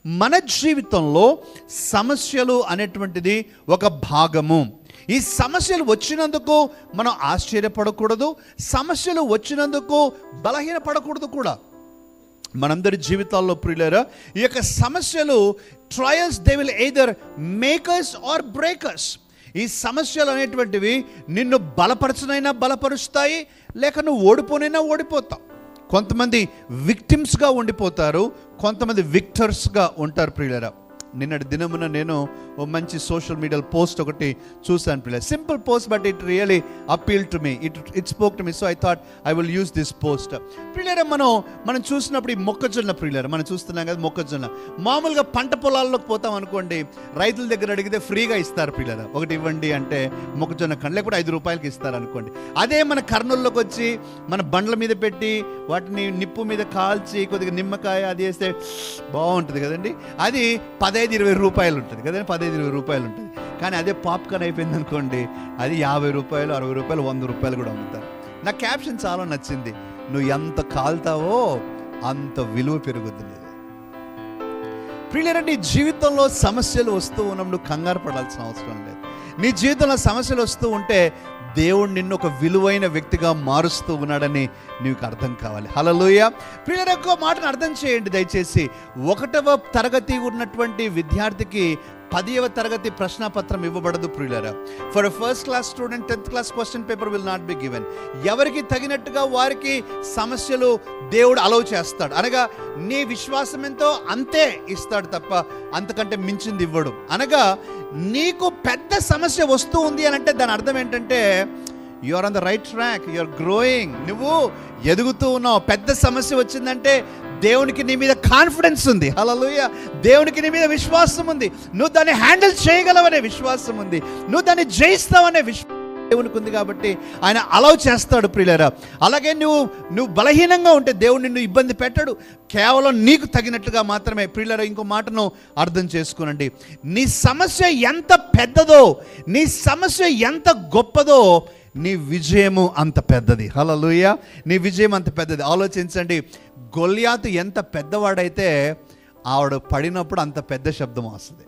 మన జీవితంలో సమస్యలు అనేటువంటిది ఒక భాగము. ఈ సమస్యలు వచ్చినందుకు మనం ఆశ్చర్యపడకూడదు, సమస్యలు వచ్చినందుకు బలహీనపడకూడదు కూడా. మనందరి జీవితాల్లో ప్రియులారా, ఈ యొక్క సమస్యలు trials they will either makers or breakers. ఈ సమస్యలు అనేటువంటివి నిన్ను బలపరచునైనా బలపరుస్తాయి, లేక నువ్వు ఓడిపోనైనా ఓడిపోతావు. కొంతమంది విక్టిమ్స్గా ఉండిపోతారు, కొంతమంది విక్టర్స్గా ఉంటారు ప్రియులారా. నిన్నటి దినమున నేను ఓ మంచి సోషల్ మీడియా పోస్ట్ ఒకటి చూశాను ప్రియులారా. Simple post, but it really appeal to me, it spoke to me. So I thought I will use this post. ప్రియులారా, మనం చూసినప్పుడు ఈ మొక్కజొన్న ప్రియులారా, మనం చూస్తున్నాం కదా మొక్కజొన్న. మామూలుగా పంట పొలాల్లోకి పోతాం అనుకోండి, రైతుల దగ్గర అడిగితే ఫ్రీగా ఇస్తారు ప్రియులారా. ఒకటి ఇవ్వండి అంటే మొక్కజొన్న కండ, లేకపోతే 5 రూపాయలకి ఇస్తారు అనుకోండి. అదే మన కర్నూలులోకి వచ్చి మన బండ్ల మీద పెట్టి వాటిని నిప్పు మీద కాల్చి కొద్దిగా నిమ్మకాయ అది వేస్తే బాగుంటుంది కదండి. అది 15-20 రూపాయలు ఉంటుంది కదండి, 15-20 రూపాయలు ఉంటుంది. కానీ అదే పాప్కార్న్ అయిపోయింది అనుకోండి, అది 50 రూపాయలు, 60 రూపాయలు, 100 రూపాయలు కూడా అమ్ముతారు. నా క్యాప్షన్ చాలా నచ్చింది, నువ్వు ఎంత కాల్తావో అంత విలువ పెరుగుతుంది. ప్రియులారా, నీ జీవితంలో సమస్యలు వస్తూ ఉన్నప్పుడు కంగారు పడాల్సిన అవసరం లేదు. నీ జీవితంలో సమస్యలు వస్తూ ఉంటే దేవుడు నిన్ను ఒక విలువైన వ్యక్తిగా మారుస్తూ ఉన్నాడని నీకు అర్థం కావాలి. హల్లెలూయా. ప్రియులారా, ఒక మాటను అర్థం చేయండి దయచేసి. 1వ తరగతి ఉన్నటువంటి విద్యార్థికి 10వ తరగతి ప్రశ్నపత్రం ఇవ్వబడదు ప్రియులారా. For first class student 10th class question paper will not be given. ఎవరికి తగినట్టుగా వారికి సమస్యలు దేవుడు అలౌ చేస్తాడు. అనగా నీ విశ్వాసం ఎంతో అంతే ఇస్తాడు తప్ప అంతకంటే మించింది ఇవ్వడు. అనగా నీకు పెద్ద సమస్య వస్తూ ఉంది అని అంటే దాని అర్థం ఏంటంటే you are on the right track, you are growing, నువ్వు ఎదుగుతూ ఉన్నావు. పెద్ద సమస్య వచ్చిందంటే దేవునికి నీ మీద కాన్ఫిడెన్స్ ఉంది. హల్లెలూయా. దేవునికి నీ మీద విశ్వాసం ఉంది, నువ్వు దాన్ని హ్యాండిల్ చేయగలవనే విశ్వాసం ఉంది, నువ్వు దాన్ని జయిస్తావనే విశ్వాసం దేవునికి ఉంది. కాబట్టి ఆయన అలౌ చేస్తాడు ప్రియులారా. అలాగే నువ్వు బలహీనంగా ఉంటే దేవుడు నిన్ను ఇబ్బంది పెట్టాడు, కేవలం నీకు తగినట్టుగా మాత్రమే. ప్రియులారా, ఇంకో మాటను అర్థం చేసుకోనండి. నీ సమస్య ఎంత పెద్దదో, నీ సమస్య ఎంత గొప్పదో, నీ విజయము అంత పెద్దది. హల్లెలూయా. నీ విజయం అంత పెద్దది. ఆలోచించండి, గొల్యాతు ఎంత పెద్దవాడైతే ఆవిడ పడినప్పుడు అంత పెద్ద శబ్దం వస్తుంది.